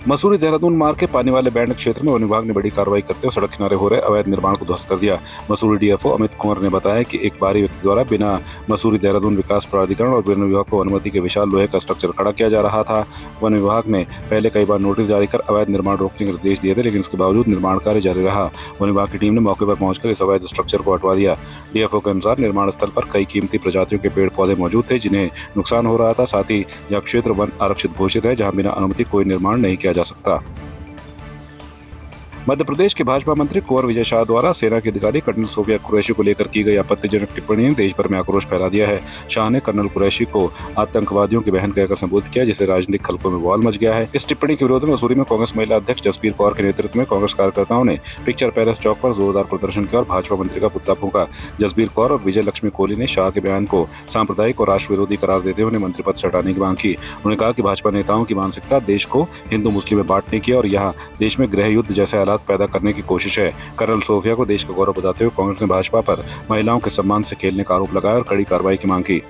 मसूरी देहरादून मार्ग के पानी वाले बैंड क्षेत्र में वन विभाग ने बड़ी कार्रवाई करते हुए सड़क किनारे हो रहे अवैध निर्माण को ध्वस्त कर दिया। मसूरी डीएफओ अमित कुंवर ने बताया कि एक बाहरी व्यक्ति द्वारा बिना मसूरी देहरादून विकास प्राधिकरण और वन विभाग को अनुमति के विशाल लोहे का स्ट्रक्चर खड़ा किया जा रहा था। वन विभाग ने पहले कई बार नोटिस जारी कर अवैध निर्माण रोकने के निर्देश दिए थे, लेकिन इसके बावजूद निर्माण कार्य जारी रहा। वन विभाग की टीम ने मौके पर पहुंचकर इस अवैध स्ट्रक्चर को हटवा दिया। डीएफओ के अनुसार निर्माण स्थल पर कई कीमती प्रजातियों के पेड़ पौधे मौजूद थे जिन्हें नुकसान हो रहा था। साथ ही यह क्षेत्र वन आरक्षित घोषित है, जहाँ बिना अनुमति कोई निर्माण नहीं किया जा सकता। मध्य प्रदेश के भाजपा मंत्री कुंवर विजय शाह द्वारा सेना के अधिकारी कर्नल सोफिया कुरैशी को लेकर की गई आपत्तिजनक टिप्पणी ने देश भर में आक्रोश फैला दिया है। शाह ने कर्नल कुरैशी को आतंकवादियों की बहन कहकर संबोधित किया, जिससे राजनीतिक हलकों में बवाल मच गया है। इस टिप्पणी के विरोध में मसूरी में कांग्रेस महिला अध्यक्ष जसबीर कौर के नेतृत्व में कांग्रेस कार्यकर्ताओं ने पिक्चर पैलेस चौक पर जोरदार प्रदर्शन किया और भाजपा मंत्री का पुतला फूंका। जसबीर कौर और विजय लक्ष्मी कोहली ने शाह के बयान को सांप्रदायिक और राष्ट्र विरोधी करार देते हुए उन्हें मंत्री पद से हटाने की मांग की। उन्होंने कहा कि भाजपा नेताओं की मानसिकता देश को हिंदू मुस्लिम में बांटने की और यहाँ देश में गृह युद्ध जैसे हालात पैदा करने की कोशिश है। कर्नल सोफिया को देश का गौरव बताते हुए कांग्रेस ने भाजपा पर महिलाओं के सम्मान से खेलने का आरोप लगाया और कड़ी कार्रवाई की मांग की।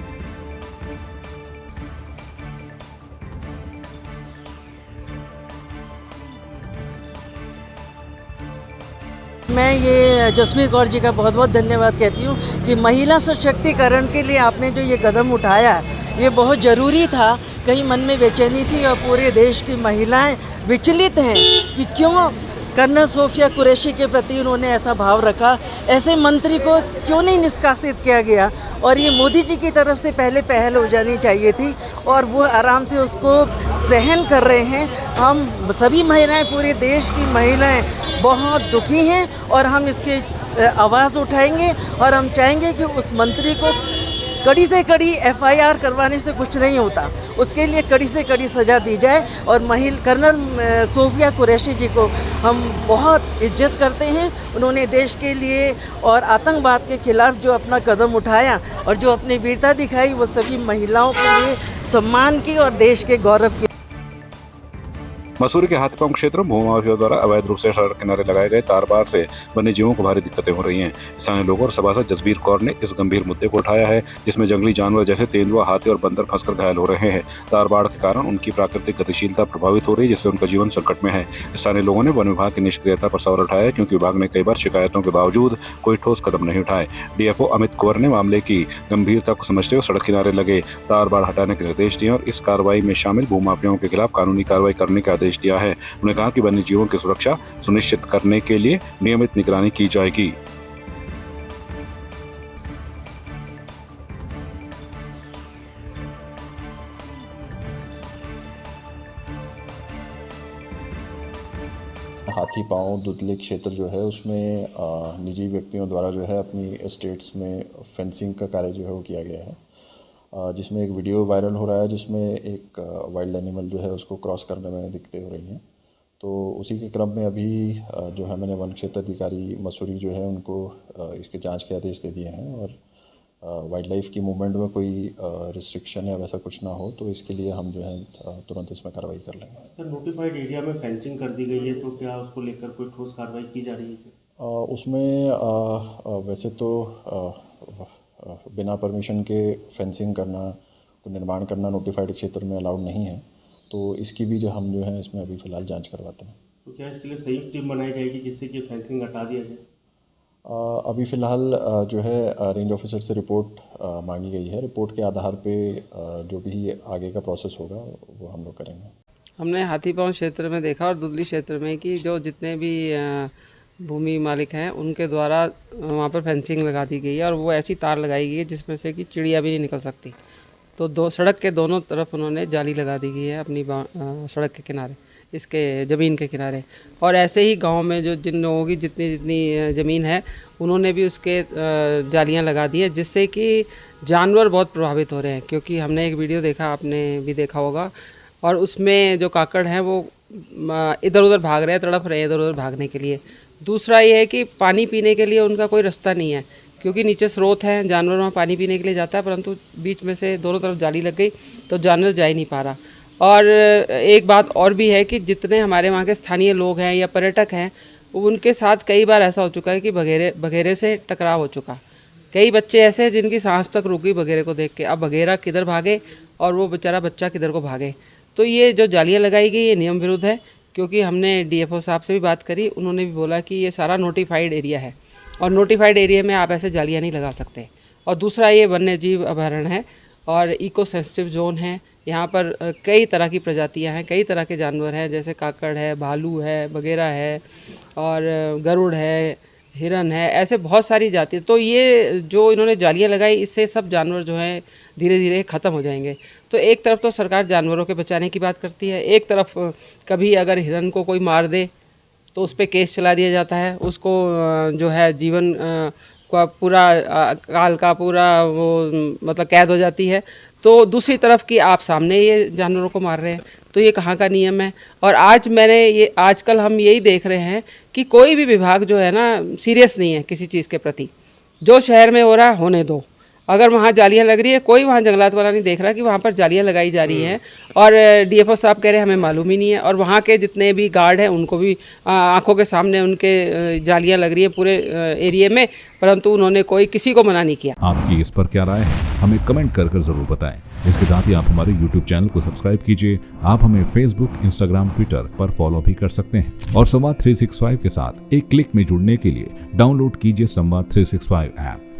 मैं ये जसबीर कौर जी का बहुत बहुत धन्यवाद कहती हूँ कि महिला सशक्तिकरण के लिए आपने जो ये कदम उठाया ये बहुत ज़रूरी था। कहीं मन में बेचैनी थी और पूरे देश की महिलाएं विचलित हैं कि क्यों कर्नल सोफिया कुरैशी के प्रति उन्होंने ऐसा भाव रखा, ऐसे मंत्री को क्यों नहीं निष्कासित किया गया। और ये मोदी जी की तरफ से पहले पहल हो जानी चाहिए थी और वो आराम से उसको सहन कर रहे हैं। हम सभी महिलाएं, पूरे देश की महिलाएं बहुत दुखी हैं और हम इसकी आवाज़ उठाएंगे और हम चाहेंगे कि उस मंत्री को कड़ी से कड़ी एफआईआर करवाने से कुछ नहीं होता, उसके लिए कड़ी से कड़ी सज़ा दी जाए। और कर्नल सोफिया कुरैशी जी को हम बहुत इज्जत करते हैं। उन्होंने देश के लिए और आतंकवाद के खिलाफ जो अपना कदम उठाया और जो अपनी वीरता दिखाई, वो सभी महिलाओं के लिए सम्मान की और देश के गौरव की। मसूरी के हाथीपांव क्षेत्र में भूमाफियों द्वारा अवैध रूप से सड़क किनारे लगाए गए तार बाड़ से वन्य जीवों को भारी दिक्कतें हो रही हैं। स्थानीय लोगों और सभासद जसबीर कौर ने इस गंभीर मुद्दे को उठाया है, जिसमें जंगली जानवर जैसे तेंदुआ, हाथी और बंदर फंसकर घायल हो रहे हैं। तार बाड़ के कारण उनकी प्राकृतिक गतिशीलता प्रभावित हो रही है, जिससे उनका जीवन संकट में है। स्थानीय लोगों ने वन विभाग की निष्क्रियता पर सवाल उठाया है, क्योंकि विभाग ने कई बार शिकायतों के बावजूद कोई ठोस कदम नहीं उठाए। डीएफओ अमित कुंवर ने मामले की गंभीरता को समझते हुए सड़क किनारे लगे तार बाड़ हटाने के निर्देश दिए और इस कार्रवाई में शामिल भूमाफियाओं के खिलाफ कानूनी कार्रवाई करने का आदेश दिया है। उन्होंने कहा कि वन्य जीवों की सुरक्षा सुनिश्चित करने के लिए नियमित निगरानी की जाएगी। हाथीपांव दुतले क्षेत्र जो है उसमें निजी व्यक्तियों द्वारा जो है अपनी एस्टेट्स में फेंसिंग का कार्य जो है वो किया गया है, जिसमें एक वीडियो वायरल हो रहा है जिसमें एक वाइल्ड एनिमल जो है उसको क्रॉस करने में दिक्कतें हो रही हैं। तो उसी के क्रम में अभी जो है मैंने वन क्षेत्र अधिकारी मसूरी जो है उनको इसके जांच के आदेश दे दिए हैं और वाइल्ड लाइफ की मूवमेंट में कोई रिस्ट्रिक्शन या वैसा कुछ ना हो, तो इसके लिए हम जो है तुरंत इसमें कार्रवाई कर लेंगे। सर, नोटिफाइड एरिया में फेंसिंग कर दी गई है, तो क्या उसको लेकर कोई ठोस कार्रवाई की जा रही है? उसमें वैसे तो बिना परमिशन के फेंसिंग करना, निर्माण करना नोटिफाइड क्षेत्र में अलाउड नहीं है, तो इसकी भी हम जो है इसमें अभी फ़िलहाल जांच करवाते हैं। तो क्या इसके लिए संयुक्त टीम बनाई जाएगी जिससे कि फेंसिंग हटा दिया जाए? अभी फ़िलहाल जो है रेंज ऑफिसर से रिपोर्ट मांगी गई है। रिपोर्ट के आधार पे जो भी आगे का प्रोसेस होगा वो हम लोग करेंगे। हमने हाथीपांव क्षेत्र में देखा और दुधली क्षेत्र में कि जो जितने भी भूमि मालिक हैं उनके द्वारा वहाँ पर फेंसिंग लगा दी गई है और वो ऐसी तार लगाई गई है जिसमें से कि चिड़िया भी नहीं निकल सकती। तो सड़क के दोनों तरफ उन्होंने जाली लगा दी गई है अपनी सड़क के किनारे, इसके ज़मीन के किनारे। और ऐसे ही गांव में जो जिन लोगों की जितनी जितनी ज़मीन है उन्होंने भी उसके जालियां लगा दी हैं, जिससे कि जानवर बहुत प्रभावित हो रहे हैं। क्योंकि हमने एक वीडियो देखा, आपने भी देखा होगा, और उसमें जो काकड़ हैं वो इधर उधर भाग रहे हैं, तड़प रहे हैं इधर उधर भागने के लिए। दूसरा ये है कि पानी पीने के लिए उनका कोई रास्ता नहीं है, क्योंकि नीचे स्रोत हैं, जानवर वहाँ पानी पीने के लिए जाता है, परंतु बीच में से दोनों तरफ जाली लग गई तो जानवर जा ही नहीं पा रहा। और एक बात और भी है कि जितने हमारे वहाँ के स्थानीय लोग हैं या पर्यटक हैं, उनके साथ कई बार ऐसा हो चुका है कि बघेरे से टकराव हो चुका। कई बच्चे ऐसे हैं जिनकी सांस तक रुक गई बघेरे को देख के। अब बघेरा किधर भागे और वो बेचारा बच्चा किधर को भागे। तो ये जो जालियाँ लगाई गई ये नियम विरुद्ध है, क्योंकि हमने डीएफओ साहब से भी बात करी, उन्होंने भी बोला कि ये सारा नोटिफाइड एरिया है और नोटिफाइड एरिया में आप ऐसे जालियाँ नहीं लगा सकते। और दूसरा, ये वन्य जीव अभयारण्य है और इको सेंसिटिव जोन है। यहाँ पर कई तरह की प्रजातियाँ हैं, कई तरह के जानवर हैं, जैसे काकड़ है, भालू है, बगेरा है और गरुड़ है, हिरन है, ऐसे बहुत सारी जाति। तो ये जो इन्होंने जालियाँ लगाई, इससे सब जानवर जो हैं धीरे धीरे ख़त्म हो जाएंगे। तो एक तरफ तो सरकार जानवरों के बचाने की बात करती है, एक तरफ कभी अगर हिरन को कोई मार दे तो उस पर केस चला दिया जाता है, उसको जो है जीवन का पूरा काल का पूरा वो मतलब कैद हो जाती है। तो दूसरी तरफ कि आप सामने ये जानवरों को मार रहे हैं, तो ये कहाँ का नियम है। और आजकल हम यही देख रहे हैं कि कोई भी विभाग जो है ना सीरियस नहीं है किसी चीज़ के प्रति। जो शहर में हो रहा है होने दो, अगर वहाँ जालियाँ लग रही है, कोई वहाँ जंगलात वाला नहीं देख रहा कि वहाँ पर जालियाँ लगाई जा रही हैं। और डीएफओ साहब कह रहे हैं हमें मालूम ही नहीं है, और वहाँ के जितने भी गार्ड हैं उनको भी आंखों के सामने उनके जालियाँ लग रही है पूरे एरिया में, परंतु उन्होंने किसी को मना नहीं किया। आपकी इस पर क्या राय है, हमें कमेंट कर जरूर बताएं। इसके साथ ही आप हमारे YouTube चैनल को सब्सक्राइब कीजिए। आप हमें Facebook, Instagram, Twitter पर फॉलो भी कर सकते हैं और संवाद 365 के साथ एक क्लिक में जुड़ने के लिए डाउनलोड कीजिए संवाद 365 ऐप।